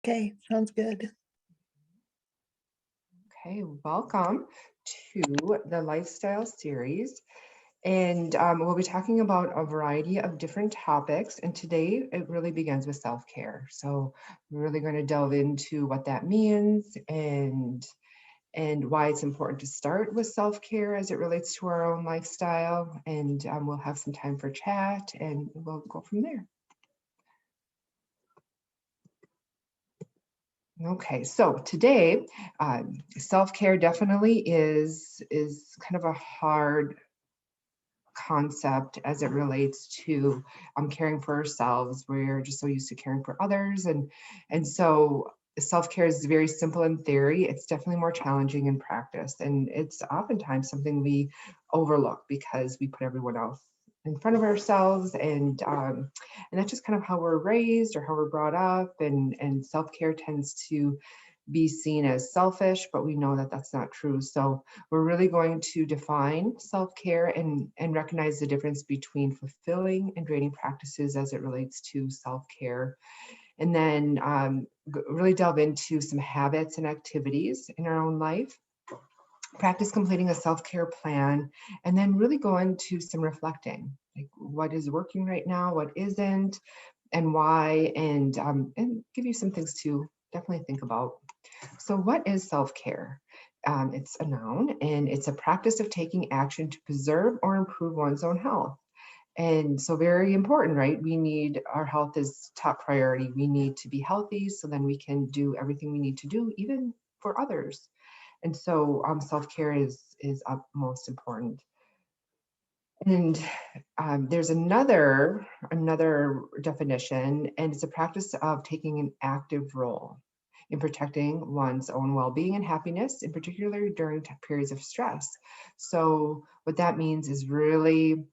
Okay, sounds good. Okay, welcome to the Lifestyle Series. And we'll be talking about a variety of different topics. And today it really begins with self-care. So we're really going to delve into what that means and why it's important to start with self-care as it relates to our own lifestyle. And we'll have some time for chat and we'll go from there. Okay, so today, self-care definitely is kind of a hard concept as it relates to caring for ourselves. We're just so used to caring for others, and so self-care is very simple in theory. It's definitely more challenging in practice, and it's oftentimes something we overlook because we put everyone else in front of ourselves, and that's just kind of how we're raised or how we're brought up, and self-care tends to be seen as selfish, but we know that that's not true. So we're really going to define self-care and recognize the difference between fulfilling and draining practices as it relates to self-care. And then really delve into some habits and activities in our own life, practice completing a self-care plan, and then really go into some reflecting, like what is working right now, what isn't, and why, and give you some things to definitely think about. So, what is self care? It's a noun and it's a practice of taking action to preserve or improve one's own health. And so, very important, right? We need our health is top priority. We need to be healthy so then we can do everything we need to do, even for others. And so, self care is most important. And there's another definition, and it's a practice of taking an active role in protecting one's own well-being and happiness, in particular during periods of stress. So what that means is really,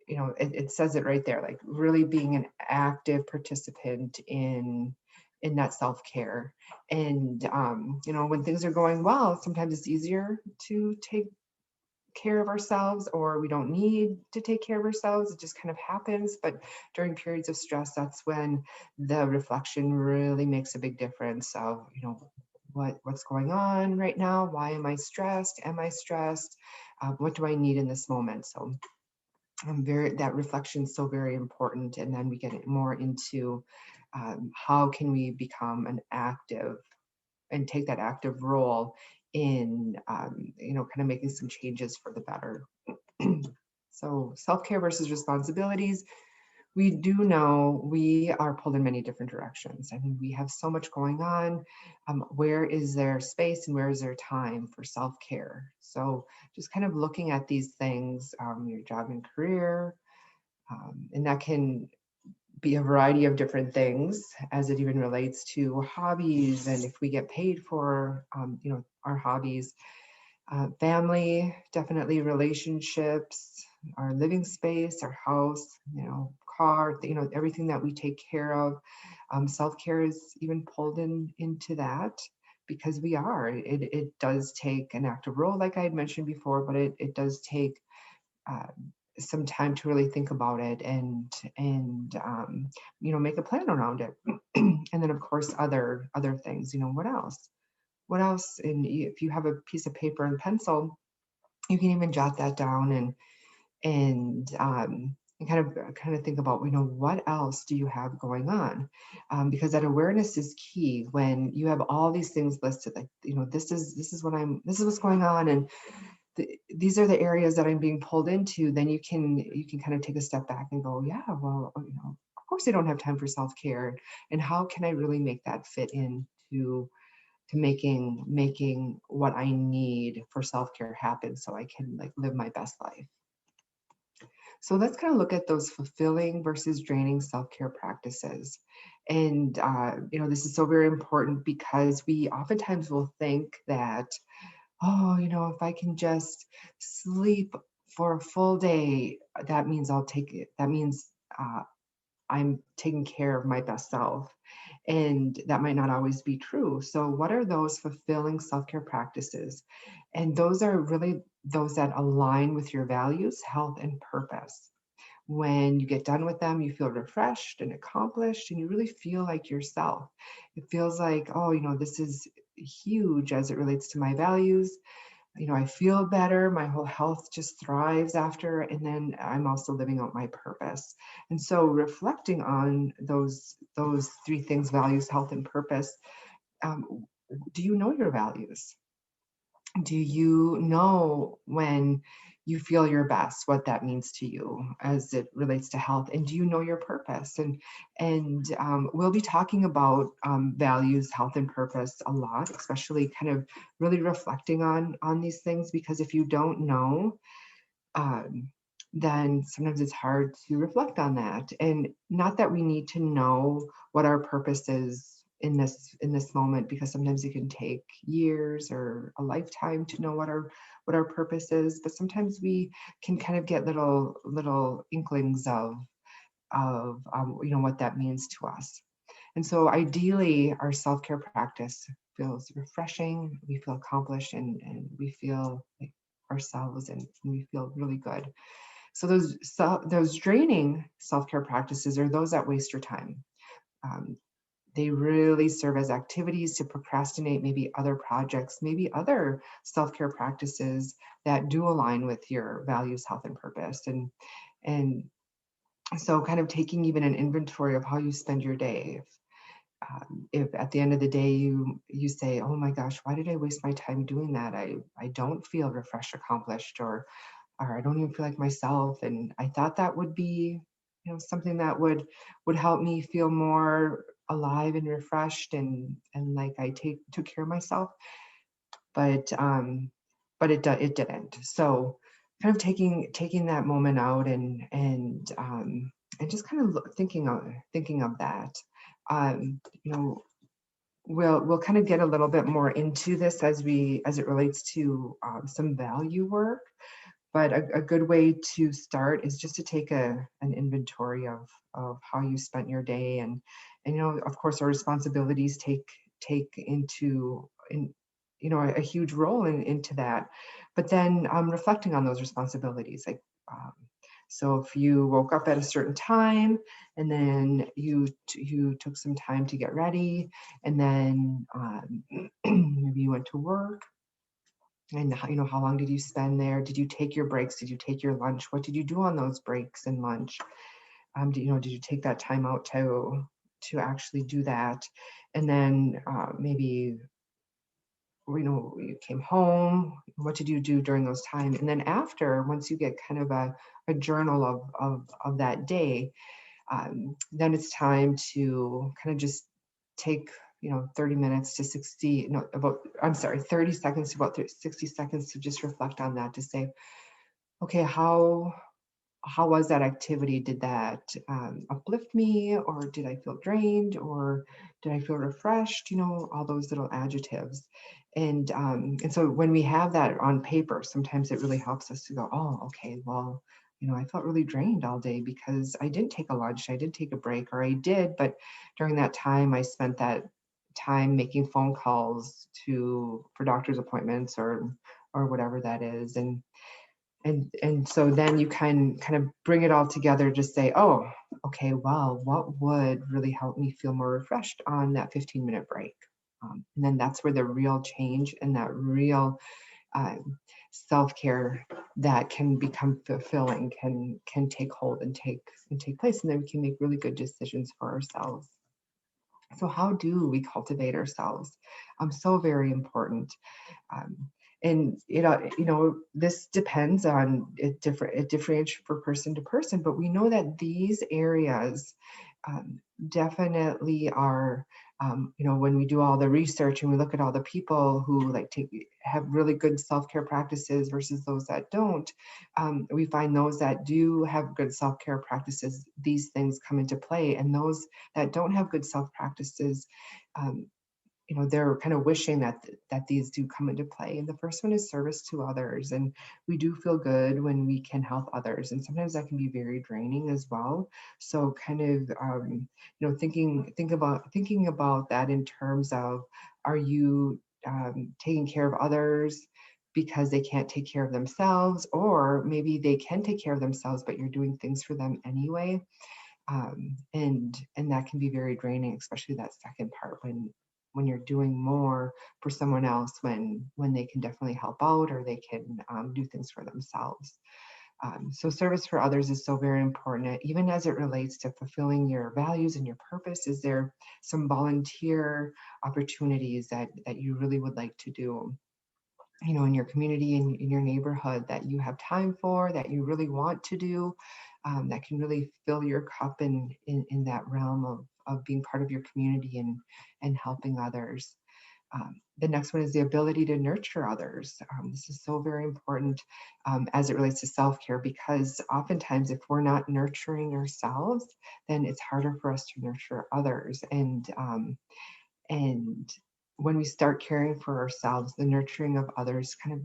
it says it right there, like really being an active participant in that self-care. And when things are going well, sometimes it's easier to take care of ourselves, or we don't need to take care of ourselves. It just kind of happens. But during periods of stress, that's when the reflection really makes a big difference of, what's going on right now? Why am I stressed? Am I stressed? What do I need in this moment? So that reflection is so very important. And then we get more into how can we become an active and take that active role in kind of making some changes for the better. So self-care versus responsibilities, we do know we are pulled in many different directions. I mean, we have so much going on. Where is there space and where is there time for self-care? So just kind of looking at these things, your job and career, and that can be a variety of different things as it even relates to hobbies and if we get paid for our hobbies, family, definitely relationships, our living space, our house, car, everything that we take care of. Self-care is even pulled into that because it does take an active role, like I had mentioned before, but it does take uh, some time to really think about it and make a plan around it. And then of course other things, what else, and if you have a piece of paper and pencil, you can even jot that down and kind of think about, what else do you have going on, because that awareness is key when you have all these things listed, like, this is what's going on, and these are the areas that I'm being pulled into. Then you can kind of take a step back and go, yeah, well, of course I don't have time for self-care, and how can I really make that fit into to making what I need for self-care happen so I can like live my best life. So let's kind of look at those fulfilling versus draining self-care practices. And this is so very important because we oftentimes will think that, oh, if I can just sleep for a full day, that means I'll take it. That means I'm taking care of my best self. And that might not always be true. So, what are those fulfilling self care practices? And those are really those that align with your values, health, and purpose. When you get done with them, you feel refreshed and accomplished, and you really feel like yourself. It feels like, oh, this is huge as it relates to my values. I feel better. My whole health just thrives after, and then I'm also living out my purpose. And so reflecting on those three things, values, health, and purpose, um, do you know your values? Do you know when you feel your best, what that means to you as it relates to health? And do you know your purpose? And we'll be talking about values, health, and purpose a lot, especially kind of really reflecting on these things, because if you don't know, um, then sometimes it's hard to reflect on that. And not that we need to know what our purpose is in this moment, because sometimes it can take years or a lifetime to know what our purpose is. But sometimes we can kind of get little inklings of what that means to us. And so ideally, our self-care practice feels refreshing, we feel accomplished, and we feel like ourselves, and we feel really good. So those draining self-care practices are those that waste your time. Um, they really serve as activities to procrastinate maybe other projects, maybe other self-care practices that do align with your values, health, and purpose. And so kind of taking even an inventory of how you spend your day. If at the end of the day you say, oh my gosh, why did I waste my time doing that? I don't feel refreshed, accomplished, or I don't even feel like myself. And I thought that would be, something that would help me feel more alive and refreshed, and like I took care of myself. But it didn't. So kind of taking that moment out, and just kind of thinking of that. You know, we'll kind of get a little bit more into this as it relates to some value work. But a good way to start is just to take an inventory of how you spent your day, and of course our responsibilities take a huge role into that. But then reflecting on those responsibilities, like um, so if you woke up at a certain time, and then you took some time to get ready, and then maybe you went to work, and how long did you spend there? Did you take your breaks? Did you take your lunch? What did you do on those breaks and lunch? Did you take that time out to actually do that? And then maybe you came home. What did you do during those times? And then after, once you get kind of a journal of that day, then it's time to kind of just take 30 minutes to 60 no about I'm sorry 30 seconds to about 60 seconds to just reflect on that, to say, okay, how was that activity? Did that uplift me, or did I feel drained, or did I feel refreshed? All those little adjectives. And so when we have that on paper, sometimes it really helps us to go, oh, okay, well, I felt really drained all day because I didn't take a lunch, I didn't take a break, or I did, but during that time I spent that time making phone calls for doctor's appointments, or whatever that is. And so then you can kind of bring it all together, just say, oh, okay, well, what would really help me feel more refreshed on that 15-minute break? And then that's where the real change and that real self-care that can become fulfilling can take hold and take place, and then we can make really good decisions for ourselves. So how do we cultivate ourselves? So very important. Um, and this depends on it differentiates for person to person, but we know that these areas definitely are, when we do all the research and we look at all the people who have really good self-care practices versus those that don't, we find those that do have good self-care practices, these things come into play, and those that don't have good self practices, um, they're kind of wishing that these do come into play. And the first one is service to others. And we do feel good when we can help others. And sometimes that can be very draining as well. So kind of, thinking about that in terms of, are you taking care of others because they can't take care of themselves, or maybe they can take care of themselves, but you're doing things for them anyway. And that can be very draining, especially that second part, when you're doing more for someone else, when they can definitely help out, or they can do things for themselves. So service for others is so very important, even as it relates to fulfilling your values and your purpose. Is there some volunteer opportunities that you really would like to do, in your community, in your neighborhood, that you have time for, that you really want to do, that can really fill your cup in that realm of being part of your community and helping others? The next one is the ability to nurture others. This is so very important as it relates to self-care, because oftentimes if we're not nurturing ourselves, then it's harder for us to nurture others. And when we start caring for ourselves, the nurturing of others kind of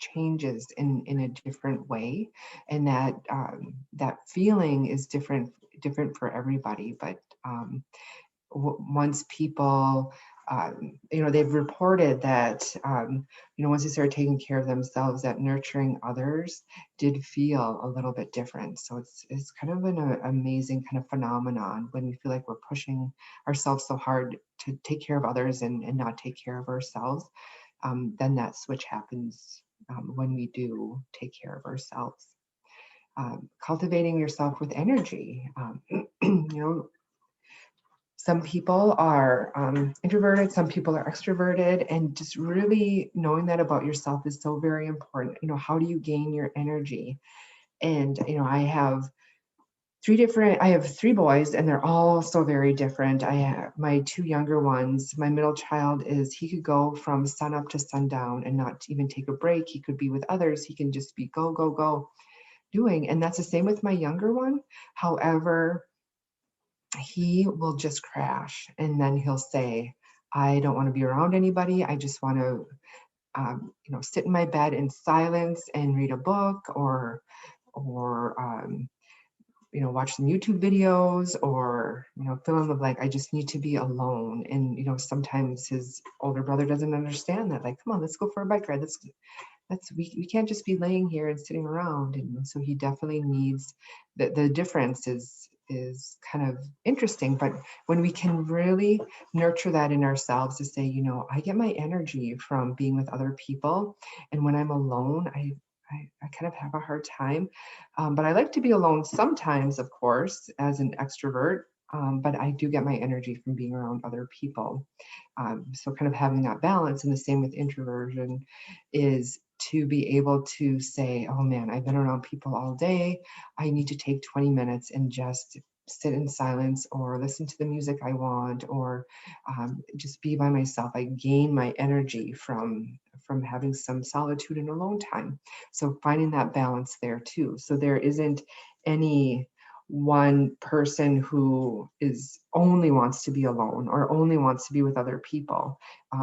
changes in a different way, and that feeling is different for everybody. But once people, they've reported that, once they started taking care of themselves, that nurturing others did feel a little bit different. So it's kind of an amazing kind of phenomenon when we feel like we're pushing ourselves so hard to take care of others and not take care of ourselves. Then that switch happens when we do take care of ourselves. Cultivating yourself with energy. You know, some people are introverted, some people are extroverted, and just really knowing that about yourself is so very important. How do you gain your energy? And I have three boys, and they're all so very different. I have my two younger ones. My middle child he could go from sun up to sundown and not even take a break. He could be with others. He can just be go, go, go doing. And that's the same with my younger one. However, he will just crash, and then he'll say, I don't want to be around anybody. I just want to, sit in my bed in silence and read a book, or watch some YouTube videos, or, fill in the blank. I just need to be alone. And, sometimes his older brother doesn't understand that. Like, come on, let's go for a bike ride. We can't just be laying here and sitting around. And so he definitely needs, the difference is kind of interesting. But when we can really nurture that in ourselves, to say, I get my energy from being with other people, and when I'm alone, I kind of have a hard time. But I like to be alone sometimes, of course, as an extrovert. But I do get my energy from being around other people. So kind of having that balance, and the same with introversion, is to be able to say, oh man, I've been around people all day. I need to take 20 minutes and just sit in silence, or listen to the music I want, or just be by myself. I gain my energy from having some solitude and alone time. So finding that balance there too. So there isn't any one person who is only wants to be alone or only wants to be with other people.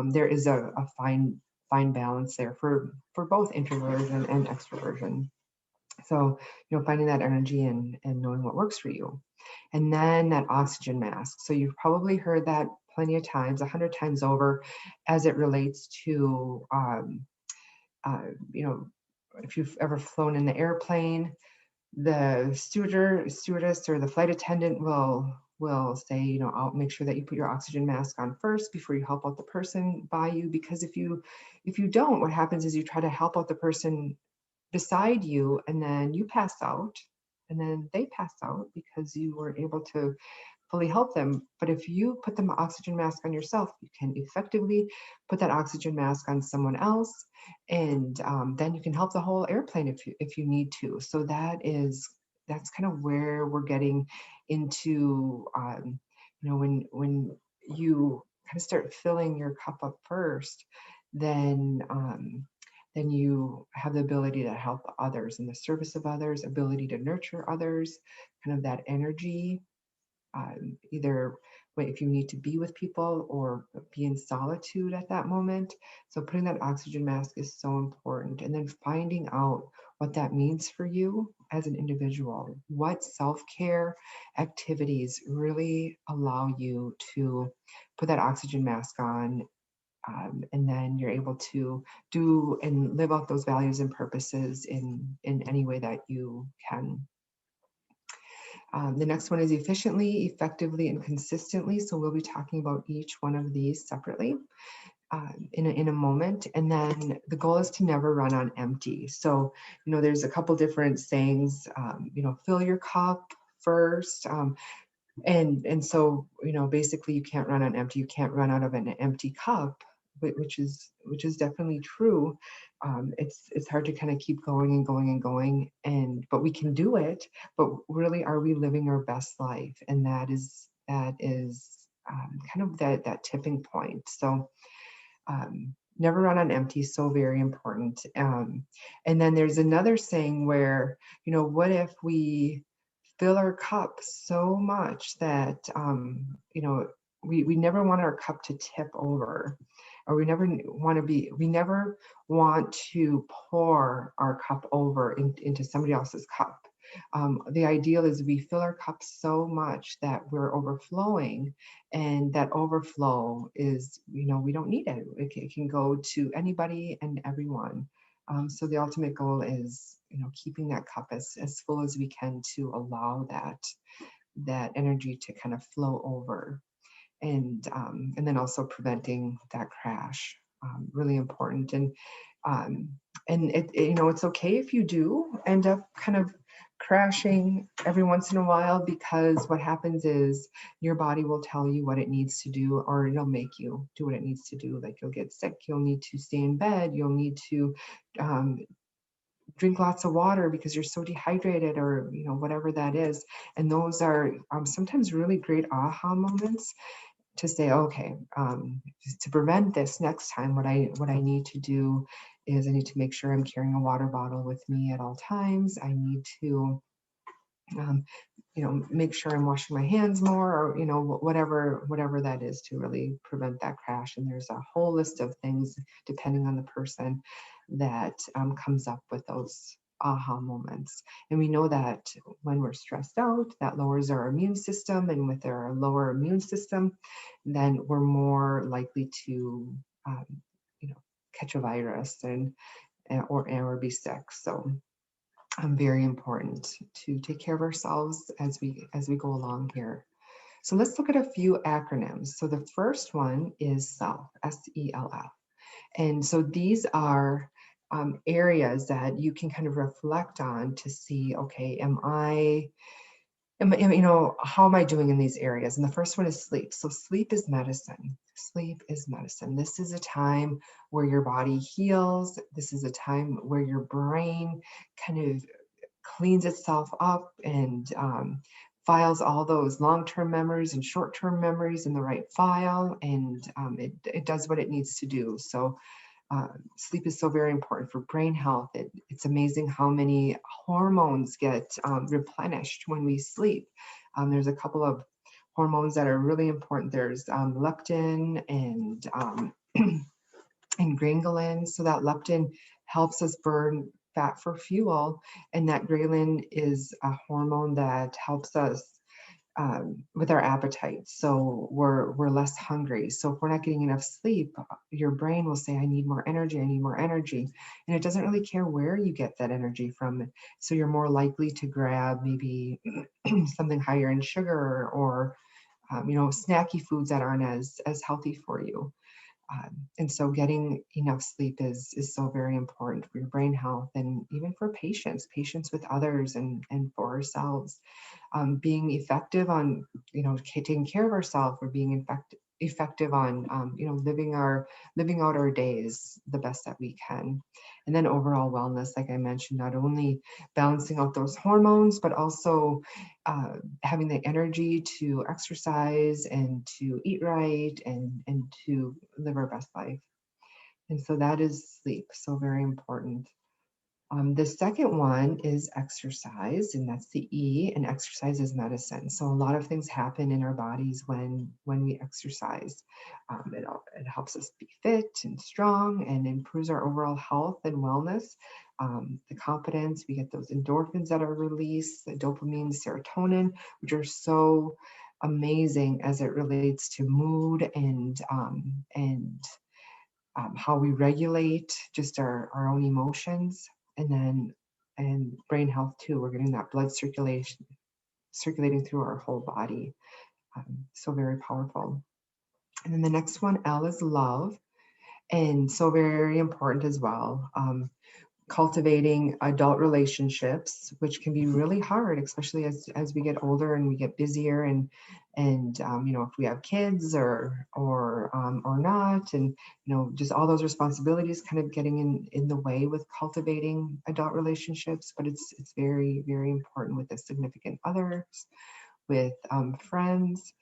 There is a fine balance there for both introversion and extroversion. So, finding that energy and knowing what works for you. And then that oxygen mask. So you've probably heard that plenty of times, 100 times over, as it relates to, if you've ever flown in the airplane, the stewardess or the flight attendant will say, I'll make sure that you put your oxygen mask on first before you help out the person by you. Because if you don't, what happens is you try to help out the person beside you, and then you pass out, and then they pass out because you were able to fully help them. But if you put the oxygen mask on yourself, you can effectively put that oxygen mask on someone else, and then you can help the whole airplane if you need to. So that's kind of where we're getting into, when you kind of start filling your cup up first, then you have the ability to help others, in the service of others, ability to nurture others, kind of that energy, either if you need to be with people or be in solitude at that moment. So putting that oxygen mask is so important. And then finding out what that means for you as an individual. What self-care activities really allow you to put that oxygen mask on And then you're able to do and live out those values and purposes in any way that you can. The next one is efficiently, effectively, and consistently. So we'll be talking about each one of these separately in a moment. And then the goal is to never run on empty. So, there's a couple different sayings, fill your cup first. And so, basically you can't run on empty. You can't run out of an empty cup, which is definitely true. It's hard to kind of keep going and going and going, but we can do it. But really, are we living our best life? And that is kind of that tipping point. So never run on empty, so very important. And then there's another saying where, what if we fill our cup so much that we never want our cup to tip over, or we never want to pour our cup over into somebody else's cup. The ideal is we fill our cup so much that we're overflowing, and that overflow is, we don't need it. It can go to anybody and everyone. So the ultimate goal is, keeping that cup as full as we can to allow that energy to kind of flow over, and then also preventing that crash. Really important. And it's okay if you do end up kind of crashing every once in a while, because what happens is your body will tell you what it needs to do, or it'll make you do what it needs to do. Like, you'll get sick, you'll need to stay in bed, you'll need to drink lots of water because you're so dehydrated, or whatever that is. And those are sometimes really great aha moments to say, okay, to prevent this next time, what I need to do is I need to make sure I'm carrying a water bottle with me at all times. I need to make sure I'm washing my hands more, or whatever that is, to really prevent that crash. And there's a whole list of things, depending on the person, that comes up with those aha moments. And we know that when we're stressed out, that lowers our immune system, and with our lower immune system, then we're more likely to catch a virus or be sick. So very important to take care of ourselves as we go along here. So let's look at a few acronyms. So the first one is SELF, SELF. And so these are areas that you can kind of reflect on to see, okay, how am I doing in these areas? And the first one is sleep. So sleep is medicine. Sleep is medicine. This is a time where your body heals. This is a time where your brain kind of cleans itself up and files all those long-term memories and short-term memories in the right file, and it does what it needs to do. So sleep is so very important for brain health. It's amazing how many hormones get replenished when we sleep. There's a couple of hormones that are really important. There's leptin and and ghrelin. So that leptin helps us burn fat for fuel, and that ghrelin is a hormone that helps us with our appetite. So we're less hungry. So if we're not getting enough sleep, your brain will say, I need more energy, I need more energy. And it doesn't really care where you get that energy from. So you're more likely to grab maybe something higher in sugar, or snacky foods that aren't as healthy for you. And so getting enough sleep is so very important for your brain health, and even for patience with others, and for ourselves. Being effective on, taking care of ourselves, or being effective on, living out our days the best that we can. And then overall wellness, like I mentioned, not only balancing out those hormones, but also having the energy to exercise and to eat right, and to live our best life. And so that is sleep, so very important. The second one is exercise, and that's the E, and exercise is medicine. So a lot of things happen in our bodies when we exercise. It helps us be fit and strong, and improves our overall health and wellness. The confidence, we get those endorphins that are released, the dopamine, serotonin, which are so amazing as it relates to mood and how we regulate just our own emotions, and then and brain health too. We're getting that blood circulating through our whole body. So very powerful. And then the next one, L, is love, and so very important as well. Cultivating adult relationships, which can be really hard, especially as we get older and we get busier, and if we have kids or not, and just all those responsibilities kind of getting in the way with cultivating adult relationships. But it's very, very important with the significant others, with friends,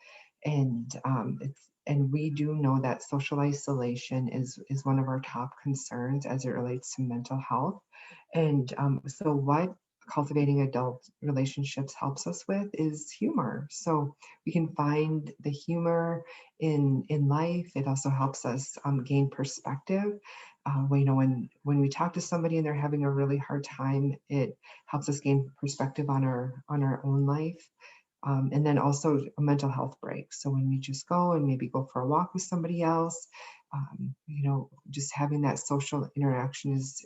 and we do know that social isolation is one of our top concerns as it relates to mental health. And so what cultivating adult relationships helps us with is humor. So we can find the humor in life. It also helps us gain perspective. When we talk to somebody and they're having a really hard time, it helps us gain perspective on our own life. And then also a mental health break. So when we just go and maybe go for a walk with somebody else, just having that social interaction is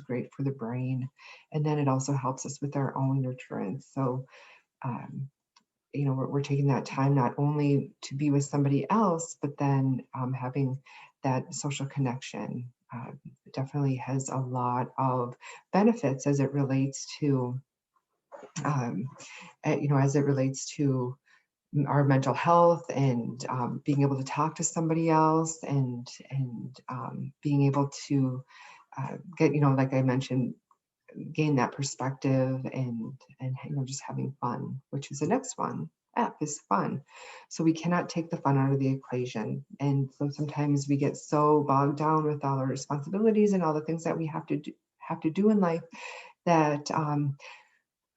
great for the brain. And then it also helps us with our own nurturance. So we're taking that time not only to be with somebody else, but then having that social connection definitely has a lot of benefits as it relates to um, as it relates to our mental health, and being able to talk to somebody else, and being able to get, like I mentioned, gain that perspective, and just having fun, which is the next one. F is fun. So we cannot take the fun out of the equation. And so sometimes we get so bogged down with all our responsibilities and all the things that we have to do in life that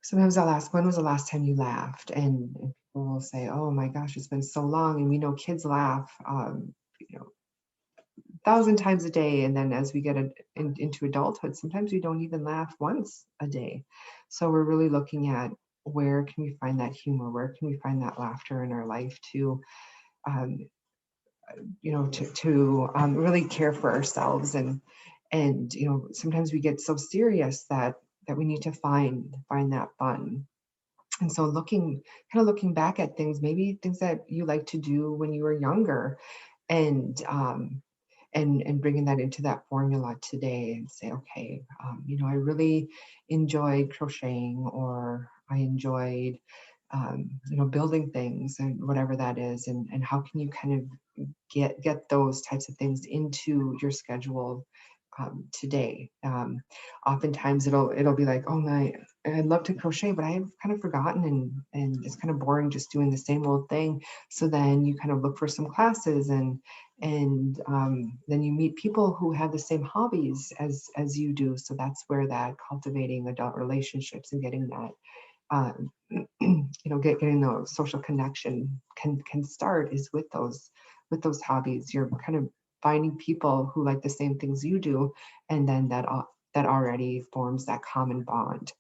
sometimes I'll ask, when was the last time you laughed? And people will say, oh my gosh, it's been so long. And we know kids laugh, 1,000 times a day. And then as we get into adulthood, sometimes we don't even laugh once a day. So we're really looking at, where can we find that humor? Where can we find that laughter in our life to, um, really care for ourselves? And sometimes we get so serious that we need to find that fun. And so looking back at things, maybe things that you like to do when you were younger, and bringing that into that formula today, and say, okay, I really enjoyed crocheting, or I enjoyed building things, and whatever that is, and how can you kind of get those types of things into your schedule today. Oftentimes it'll be like, oh my, I'd love to crochet, but I've kind of forgotten, and it's kind of boring just doing the same old thing. So then you kind of look for some classes, and then you meet people who have the same hobbies as you do. So that's where that cultivating adult relationships and getting that getting the social connection can start, is with those hobbies. You're kind of finding people who like the same things you do, and then that already forms that common bond.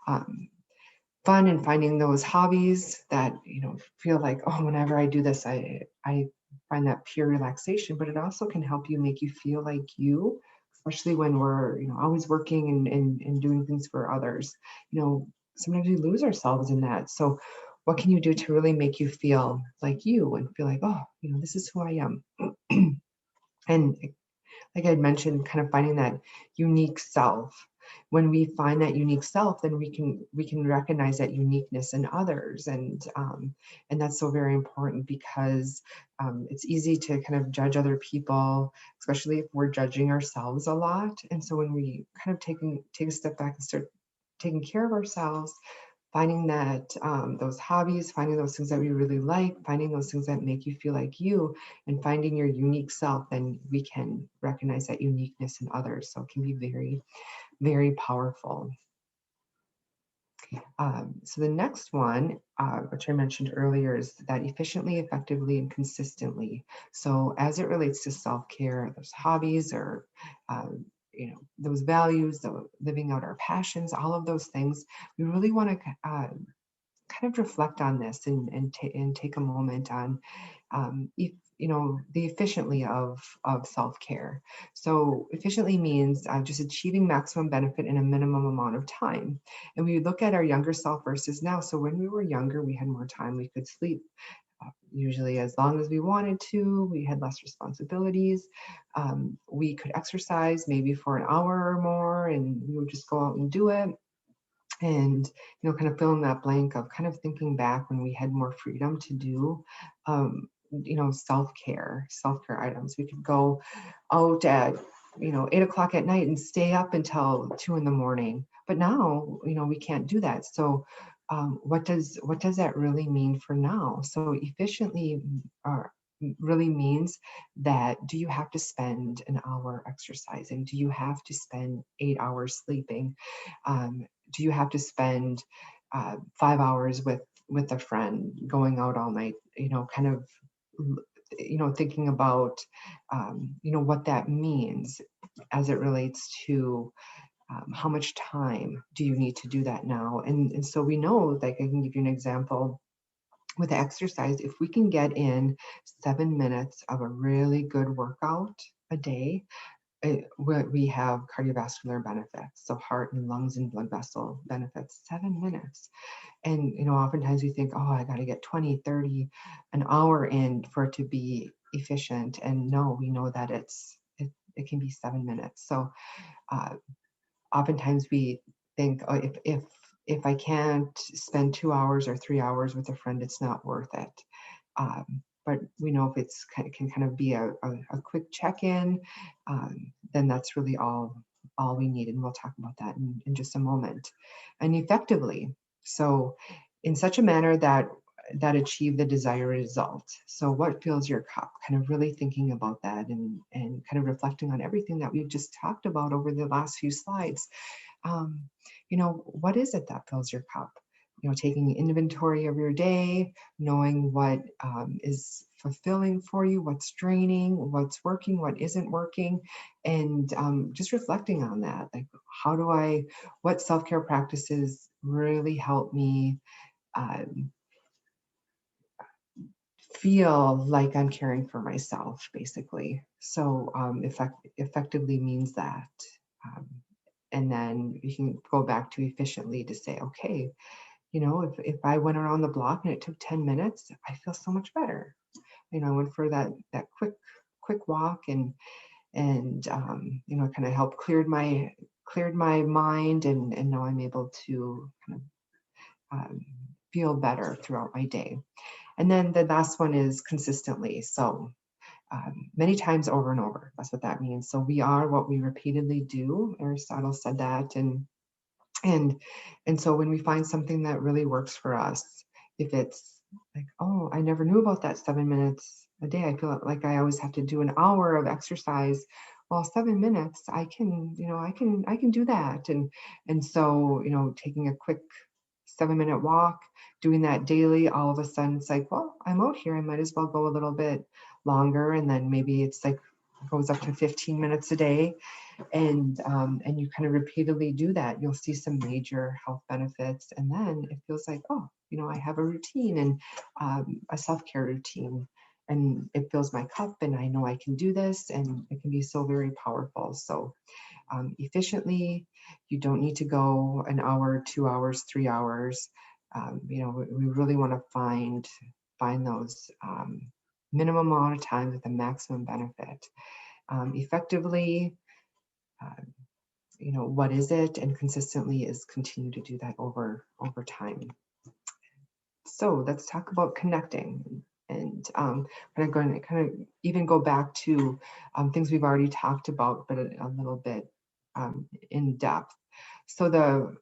Um, Fun in finding those hobbies that feel like, oh, whenever I do this, I find that pure relaxation. But it also can help you, make you feel like you, especially when we're always working and doing things for others. Sometimes we lose ourselves in that. So what can you do to really make you feel like you, and feel like, oh, this is who I am? And like I mentioned, kind of finding that unique self. When we find that unique self, then we can recognize that uniqueness in others, and that's so very important, because it's easy to kind of judge other people, especially if we're judging ourselves a lot. And so when we kind of take a step back and start taking care of ourselves, finding that those hobbies, finding those things that we really like, finding those things that make you feel like you, and finding your unique self, then we can recognize that uniqueness in others. So it can be very, very powerful. So the next one, which I mentioned earlier, is that efficiently, effectively, and consistently. So as it relates to self-care, those hobbies, or those values, living out our passions, all of those things, we really want to kind of reflect on this, and take a moment on the efficiently of self-care. So efficiently means just achieving maximum benefit in a minimum amount of time. And we look at our younger self versus now. So when we were younger, we had more time. We could sleep usually as long as we wanted to. We had less responsibilities. We could exercise maybe for an hour or more, and we would just go out and do it. And kind of fill in that blank of kind of thinking back when we had more freedom to do self-care items. We could go out at 8 o'clock at night and stay up until 2 in the morning. But now we can't do that. So what does that really mean for now? So efficiently really means that, do you have to spend an hour exercising? Do you have to spend 8 hours sleeping? Do you have to spend 5 hours with a friend, going out all night? Kind of thinking about what that means as it relates to how much time do you need to do that now? And so we know, like, I can give you an example with exercise. If we can get in 7 minutes of a really good workout a day, we have cardiovascular benefits, so heart and lungs and blood vessel benefits. 7 minutes. And oftentimes we think, oh, I got to get 20, 30, an hour in for it to be efficient. And no, we know that it can be 7 minutes. So oftentimes we think, oh, if I can't spend 2 hours or 3 hours with a friend, it's not worth it. But we know if it's can kind of be a quick check-in, then that's really all we need. And we'll talk about that in just a moment. And effectively, so in such a manner that achieve the desired result. So what fills your cup? Kind of really thinking about that, and kind of reflecting on everything that we've just talked about over the last few slides. What is it that fills your cup? Taking inventory of your day, knowing what is fulfilling for you, what's draining, what's working, what isn't working, and just reflecting on that. Like, what self-care practices really help me feel like I'm caring for myself, basically. So effectively means that. Um, and then you can go back to efficiently to say, okay, if I went around the block and it took 10 minutes, I feel so much better. I went for that quick walk, and kind of helped cleared my mind, and now I'm able to kind of feel better throughout my day. And then the last one is consistently. So many times over and over. That's what that means. So we are what we repeatedly do. Aristotle said that. And so when we find something that really works for us, if it's like, oh, I never knew about that 7 minutes a day. I feel like I always have to do an hour of exercise. Well, 7 minutes, I can do that. And so, taking a quick 7-minute walk, doing that daily, all of a sudden it's like, well, I'm out here. I might as well go a little bit longer. And then maybe it's like goes up to 15 minutes a day. And you kind of repeatedly do that, you'll see some major health benefits. And then it feels like, oh, I have a routine, and a self-care routine, and it fills my cup, and I know I can do this, and it can be so very powerful. So efficiently, you don't need to go an hour, 2 hours, 3 hours. We really want to find those minimum amount of time with the maximum benefit. Effectively, what is it? And consistently is continue to do that over time. So let's talk about connecting. And I'm going to kind of even go back to things we've already talked about, but a little bit in depth. So the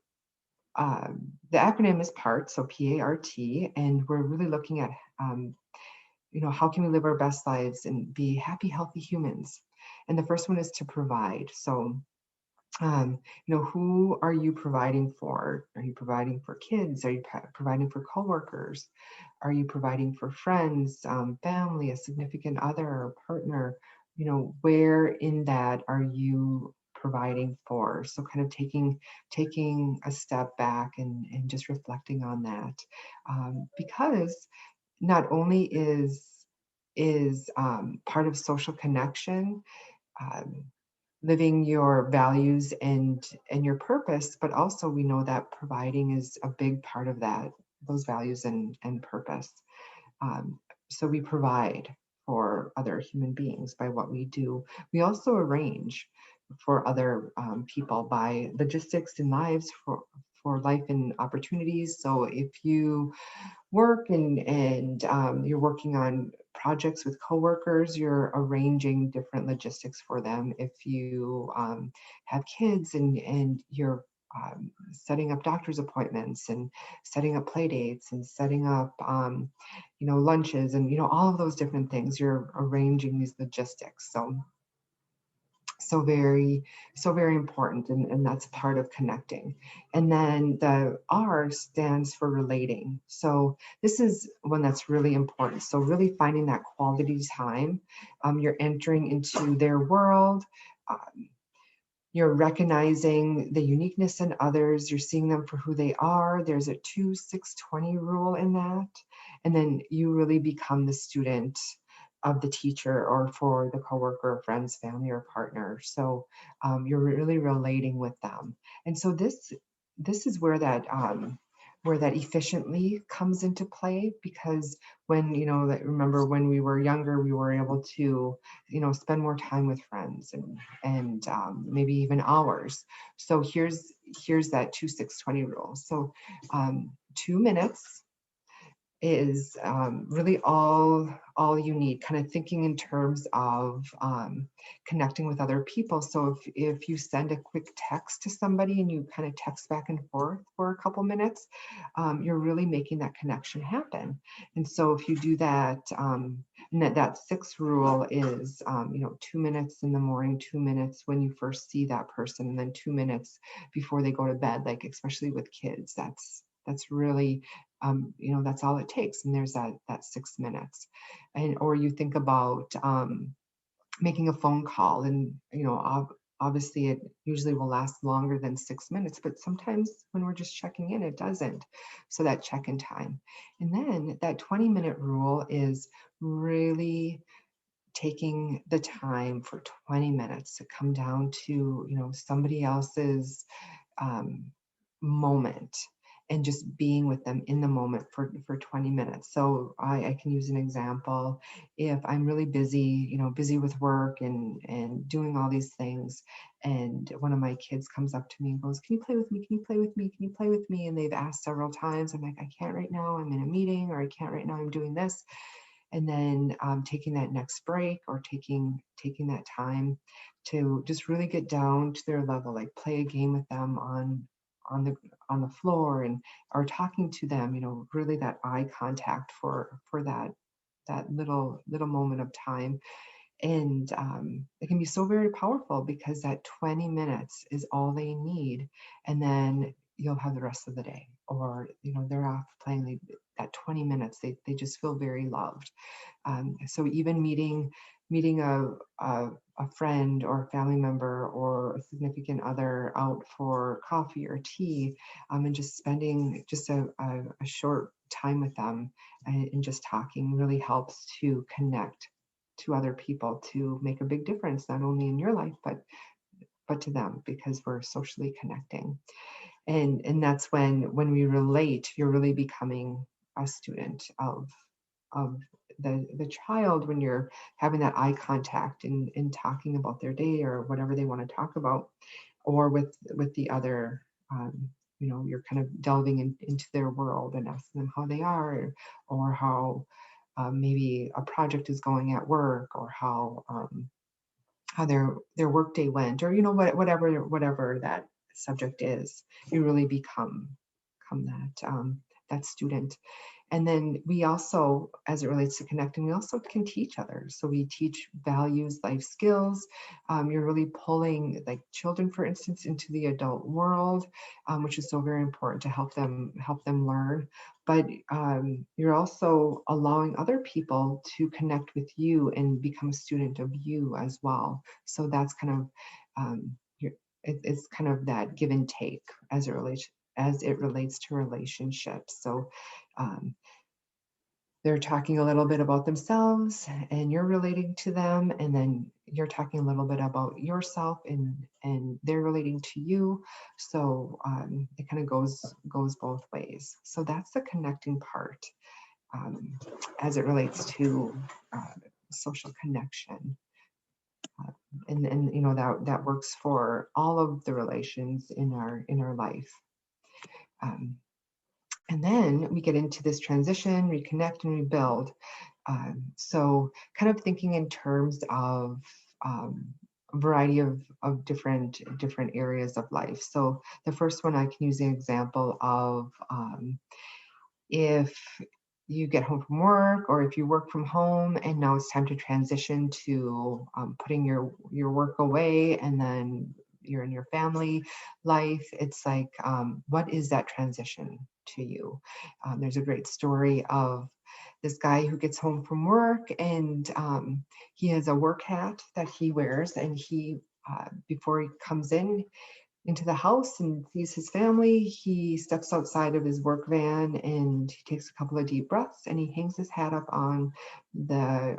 acronym is PART, so PART, and we're really looking at how can we live our best lives and be happy, healthy humans. And the first one is to provide. So who are you providing for? Are you providing for kids? Are you providing for coworkers? Are you providing for friends, family, a significant other, or partner? Where in that are you providing for? So kind of taking a step back and just reflecting on that, because not only is is part of social connection, um, living your values and your purpose, but also we know that providing is a big part of that, those values and purpose. Um, so we provide for other human beings by what we do. We also arrange for other people by logistics and lives for life and opportunities. So if you work and you're working on projects with coworkers, you're arranging different logistics for them. If you have kids and you're setting up doctor's appointments and setting up play dates and setting up lunches and all of those different things, you're arranging these logistics. So very important, and that's part of connecting. And then the R stands for relating. So this is one that's really important. So really finding that quality time. You're entering into their world. um, you're recognizing the uniqueness in others. You're seeing them for who they are. There's a 2-6-20 rule in that. And then you really become the student of the teacher or for the coworker, friends, family, or partner. So you're really relating with them. And so this is where that efficiently comes into play, because when remember when we were younger, we were able to spend more time with friends and maybe even hours. So here's that 2-6-20 rule. So 2 minutes is really all you need, kind of thinking in terms of connecting with other people. So if you send a quick text to somebody and you kind of text back and forth for a couple minutes, you're really making that connection happen. And so if you do that, and that sixth rule is 2 minutes in the morning, 2 minutes when you first see that person, and then 2 minutes before they go to bed, like especially with kids, that's really that's all it takes. And there's that 6 minutes. And or you think about making a phone call, and obviously it usually will last longer than 6 minutes, but sometimes when we're just checking in, it doesn't. So that check-in time. And then that 20-minute rule is really taking the time for 20 minutes to come down to somebody else's um, moment, and just being with them in the moment for 20 minutes. So I can use an example. If I'm really busy, busy with work and doing all these things, and one of my kids comes up to me and goes, "Can you play with me? Can you play with me? Can you play with me?" And they've asked several times. I'm like, "I can't right now. I'm in a meeting," or "I can't right now. I'm doing this." And then taking that next break, or taking that time to just really get down to their level, like play a game with them on the on the floor, and or talking to them, really that eye contact for that little moment of time. And it can be so very powerful, because that 20 minutes is all they need. And then you'll have the rest of the day, or they're off playing. That 20 minutes, they just feel very loved. So even meeting a friend or a family member or a significant other out for coffee or tea, and just spending just a short time with them, and just talking, really helps to connect to other people, to make a big difference, not only in your life, but to them, because we're socially connecting. And that's when we relate, you're really becoming a student of the child, when you're having that eye contact and talking about their day or whatever they want to talk about, or with the other. You're kind of delving into their world and asking them how they are, or how maybe a project is going at work, or how their workday went, or whatever that subject is. You really become that student. And then we also, as it relates to connecting, we also can teach others. So we teach values, life skills. You're really pulling, like, children, for instance, into the adult world, which is so very important to help them learn. But you're also allowing other people to connect with you and become a student of you as well. So that's kind of it's kind of that give and take as it relates to relationships. So um, they're talking a little bit about themselves and you're relating to them, and then you're talking a little bit about yourself and they're relating to you. So it kind of goes both ways. So that's the connecting part, um, as it relates to uh, social connection. uh, and that works for all of the relations in our life. um, and then we get into this transition, reconnect and rebuild. So kind of thinking in terms of um, a variety of different areas of life. So the first one I can use the example of, if you get home from work, or if you work from home and now it's time to transition to putting your work away, and then you're in your family life. It's like, what is that transition to you? There's a great story of this guy who gets home from work, and he has a work hat that he wears, and he before he comes into the house and sees his family, he steps outside of his work van and he takes a couple of deep breaths, and he hangs his hat up on the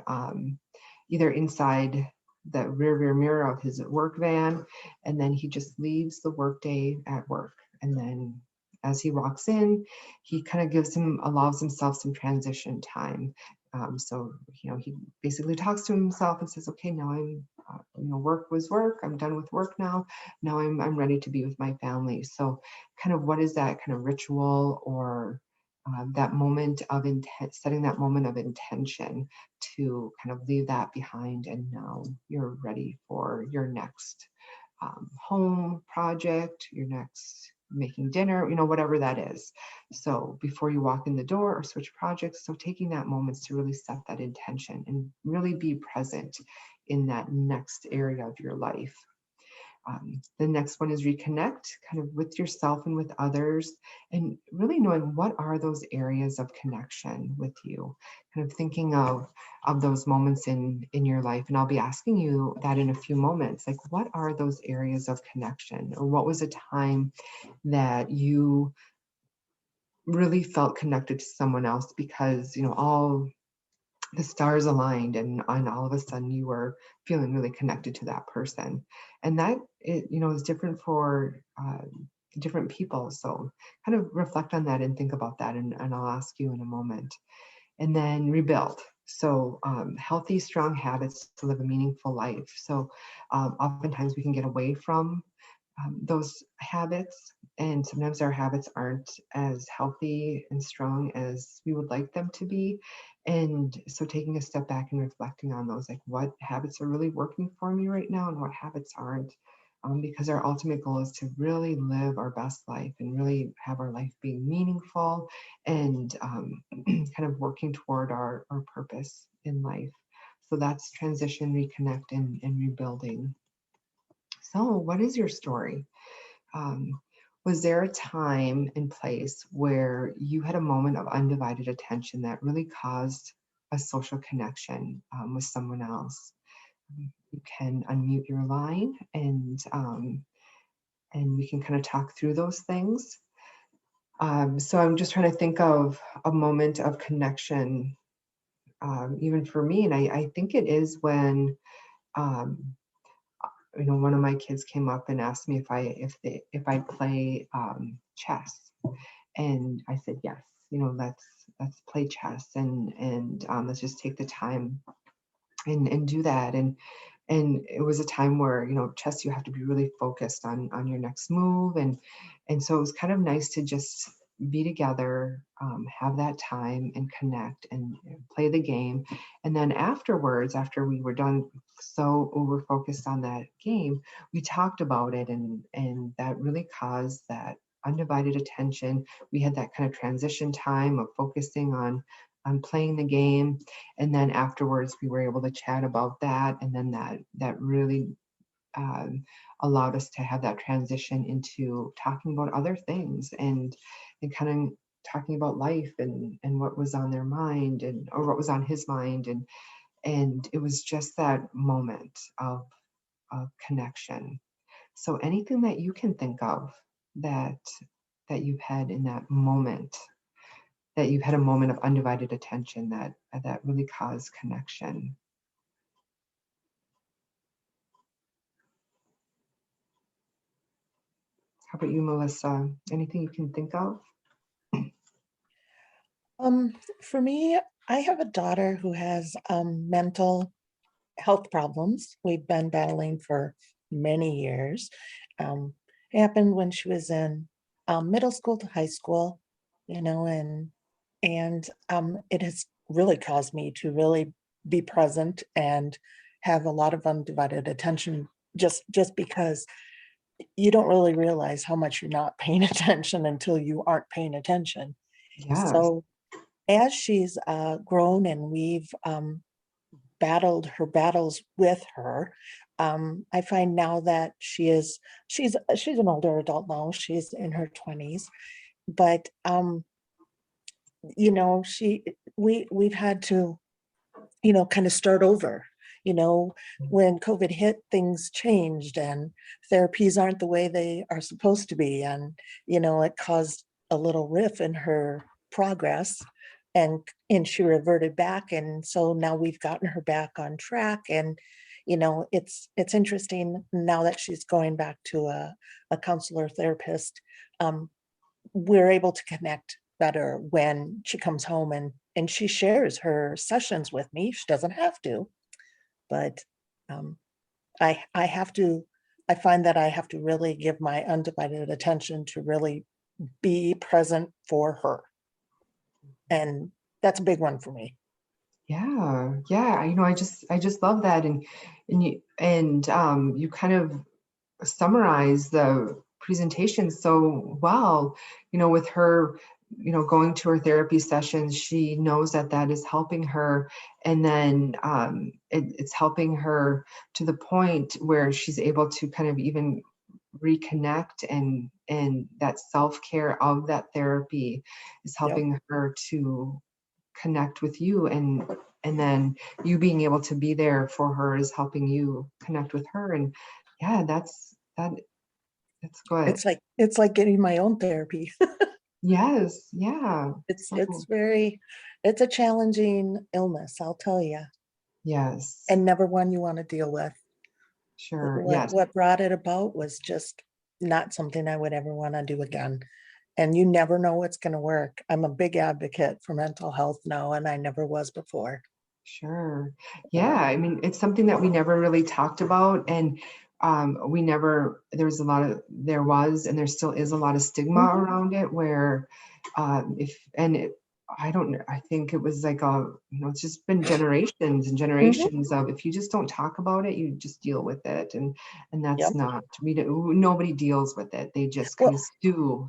either inside the rear mirror of his work van, and then he just leaves the workday at work. And then as he walks in, he kind of allows himself some transition time. So, he basically talks to himself and says, okay, now work was work. I'm done with work now. Now I'm ready to be with my family. So kind of what is that kind of ritual, or that moment of setting that moment of intention to kind of leave that behind, and now you're ready for your next home project, your next making dinner, whatever that is. So before you walk in the door or switch projects, so taking that moment to really set that intention and really be present in that next area of your life. The next one is reconnect, kind of with yourself and with others, and really knowing what are those areas of connection with you. Kind of thinking of those moments in your life, and I'll be asking you that in a few moments. Like, what are those areas of connection, or what was a time that you really felt connected to someone else because all the stars aligned, and all of a sudden you were feeling really connected to that person. And that is different for different people. So kind of reflect on that and think about that, and I'll ask you in a moment. And then rebuild. So healthy, strong habits to live a meaningful life. So oftentimes we can get away from those habits, and sometimes our habits aren't as healthy and strong as we would like them to be. And so taking a step back and reflecting on those, like, what habits are really working for me right now and what habits aren't. Because our ultimate goal is to really live our best life and really have our life being meaningful, and kind of working toward our purpose in life. So that's transition, reconnect, and rebuilding. So, what is your story? Um, was there a time and place where you had a moment of undivided attention that really caused a social connection with someone else? You can unmute your line, and we can kind of talk through those things. So I'm just trying to think of a moment of connection, even for me, and I think it is when um, one of my kids came up and asked me if I play chess, and I said yes. Let's play chess, and let's just take the time and do that. And it was a time where chess, you have to be really focused on your next move, and so it was kind of nice to just be together, have that time and connect and play the game. And then afterwards, after we were done, so over focused on that game, we talked about it, and that really caused that undivided attention. We had that kind of transition time of focusing on playing the game, and then afterwards we were able to chat about that, and then that really um, allowed us to have that transition into talking about other things, and kind of talking about life, and what was on their mind, and or what was on his mind, and it was just that moment of connection. So anything that you can think of that you've had in that moment that you had a moment of undivided attention that really caused connection. How about you, Melissa? Anything you can think of? For me, I have a daughter who has mental health problems. We've been battling for many years. It happened when she was in middle school to high school, and it has really caused me to really be present and have a lot of undivided attention just because you don't really realize how much you're not paying attention until you aren't paying attention. Yes. So as she's grown and we've battled her battles with her, I find now that she's an older adult now. She's in her 20s, but she we've had to kind of start over. When COVID hit, things changed and therapies aren't the way they are supposed to be. And, it caused a little riff in her progress and she reverted back. And so now we've gotten her back on track. And, it's interesting now that she's going back to a counselor therapist. We're able to connect better when she comes home and she shares her sessions with me. She doesn't have to, but um, I have to. I find that I have to really give my undivided attention to really be present for her, and that's a big one for me. Yeah, yeah. I just love that, and you kind of summarize the presentation so well. With her, going to her therapy sessions, she knows that that is helping her, and then it's helping her to the point where she's able to kind of even reconnect, and that self-care of that therapy is Yep. helping her to connect with you, and then you being able to be there for her is helping you connect with her. And yeah, that's good. It's like getting my own therapy. Yes, yeah. It's So very it's a challenging illness, I'll tell you, yes, and never one you want to deal with. sure, What yes, what brought it about was just not something I would ever wanna do again, and you never know what's gonna work. I'm a big advocate for mental health now, and I never was before. sure. Yeah, I mean, it's something that we never really talked about, and we never, there was, and there still is a lot of stigma Mhm. around it, where if, and it, I don't know, I think it was like it's just been generations and Mhm. generations of, if you just don't talk about it, you just deal with it. And that's Yep. not, nobody deals with it. They just kind Well, of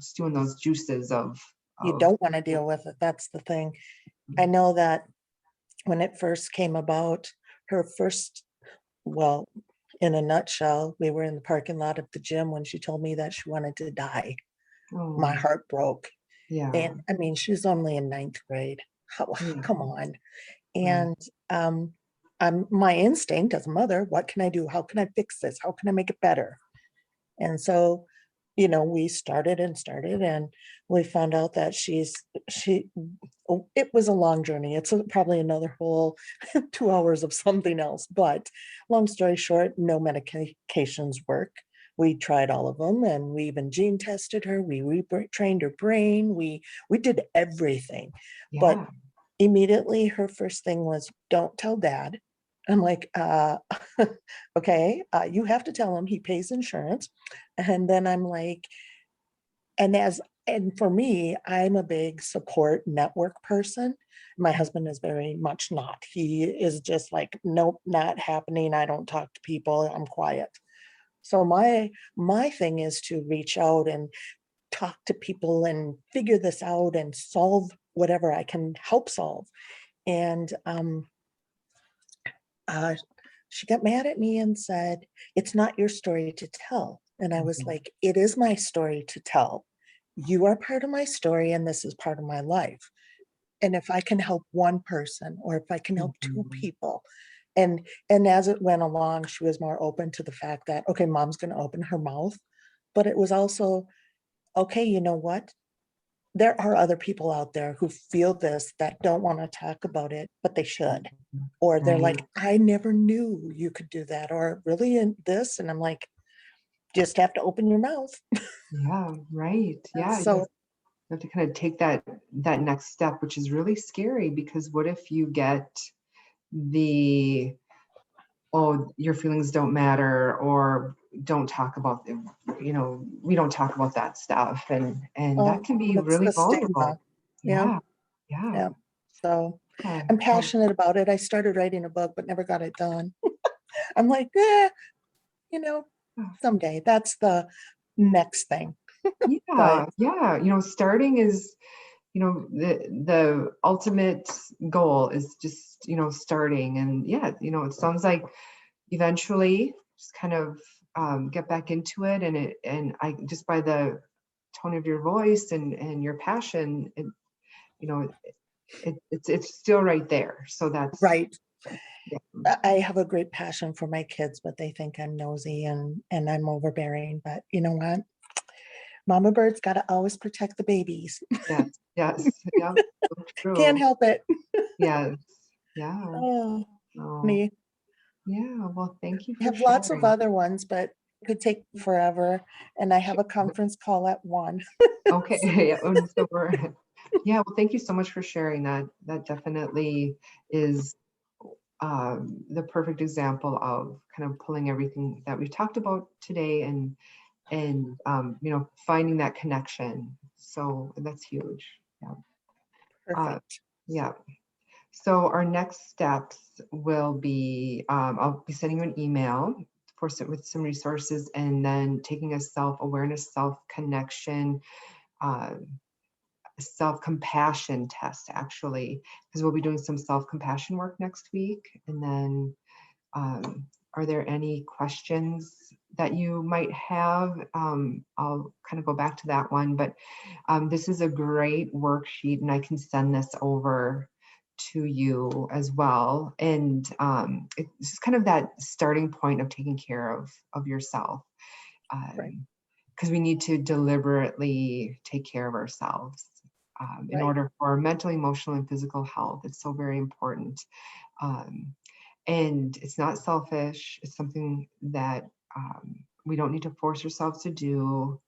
stew in those juices you of, don't wanna deal with it, that's the thing. I know that when it first came about, her first well, in a nutshell, we were in the parking lot of the gym when she told me that she wanted to die. My oh, heart broke, yeah, and, I mean, she's only in ninth grade. How yeah, come on. right. And, my instinct as a mother, what can I do? How can I fix this? How can I make it better? And so, we started and started, and we found out that she oh, it was a long journey. It's probably another whole 2 hours of something else, but long story short, no medications work. We tried all of them, and we even gene tested her, we trained her brain, we did everything, but Yeah, immediately her first thing was, "Don't tell dad." I'm like, okay, you have to tell him he pays insurance." And then I'm like, and as and for me, I'm a big support network person. My husband is very much not. He is just like, "Nope, not happening. I don't talk to people. I'm quiet." So my thing is to reach out and talk to people and figure this out and solve whatever I can help solve. And uh, she got mad at me and said, "It's not your story to tell." And I was mhm, like, "It is my story to tell. You are part of my story, and this is part of my life. And if I can help one person, or if I can help two mhm. people," and as it went along, she was more open to the fact that, okay, mom's going to open her mouth, but it was also, okay, you know what? there are other people out there who feel this that don't want to talk about it, but they should. Or they're Right. like, I never knew you could do that, or really in this. And I'm like, just have to open your mouth. Yeah, right. Yeah, you So have to kind of take that next step, which is really scary because what if you get the, oh, your feelings don't matter, or don't talk about them, we don't talk about that stuff, and that can be it's really the stigma. vulnerable. Yeah. Yeah, yeah, Yeah. So yeah. I'm Well, passionate about it. I started writing a book, but never got it done. I'm like, you know, someday. That's the next thing. But yeah, yeah. Starting is, the ultimate goal is just, starting. And yeah, it sounds like eventually just kind of get back into it. And I just by the tone of your voice and your passion, you know, it's still right there. So that's, right. yeah, I have a great passion for my kids, but they think I'm nosy and I'm overbearing. But you know what? Mama bird's got to always protect the babies. yes, yes, yeah, so Can't true. help it. Yes, yeah. Oh, Oh, me. yeah. Well, thank you I for have lots of sharing. other ones, but it could take forever. And I have a conference call at 1. Okay. Yeah, and so yeah, well, thank you so much for sharing that. That definitely is the perfect example of kind of pulling everything that we've talked about today and finding that connection. So that's huge. Yeah. Uh, Perfect. yeah. So our next steps will be, I'll be sending you an email with some resources, and then taking a self-awareness, self-connection, um, self-compassion test, actually, because we'll be doing some self-compassion work next week. And then are there any questions that you might have? I'll kind of go back to that one, but this is a great worksheet, and I can send this over to you as well. And it's just kind of that starting point of taking care of yourself, Right. because we need to deliberately take care of ourselves in Right. order for our mental, emotional, and physical health. It's so very important. Um, and it's not selfish. It's something that we don't need to force ourselves to do.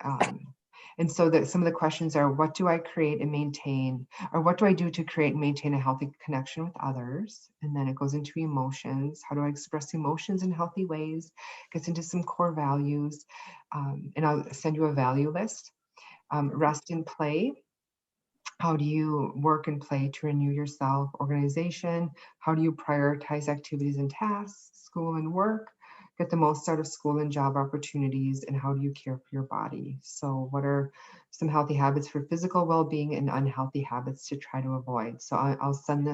Um, and so that some of the questions are, what do I create and maintain, or what do I do to create and maintain a healthy connection with others? And then it goes into emotions. How do I express emotions in healthy ways? Gets into some core values. And I'll send you a value list. Rest and play. How do you work and play to renew yourself? Organization. How do you prioritize activities and tasks? School and work. Get the most out of school and job opportunities. And how do you care for your body? So what are some healthy habits for physical well-being and unhealthy habits to try to avoid? So I'll send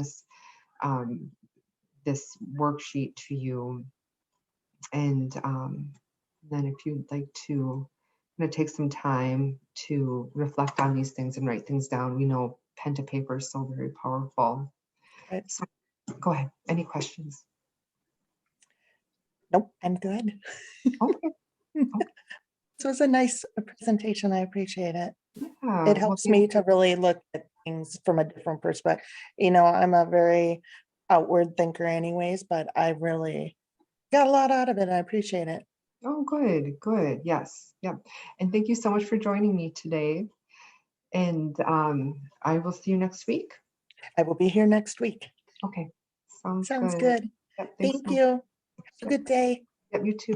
um, this worksheet to you. And then if you'd like to take some time to reflect on these things and write things down, we know pen to paper is so very powerful. Right. So go ahead. Any questions? Nope, I'm good. Okay. Okay. This was a nice presentation. I appreciate it. Yeah. It Well, helps thank me to really look at things from a different perspective. I'm a very outward thinker anyways, but I really got a lot out of it. I appreciate it. Oh, good. Good. Yes. Yep. And thank you so much for joining me today. And I will see you next week. I will be here next week. Okay. Sounds Sounds good. good. Yep. Thanks so Thank much. you. Have a Yep. good day. Yep. You too.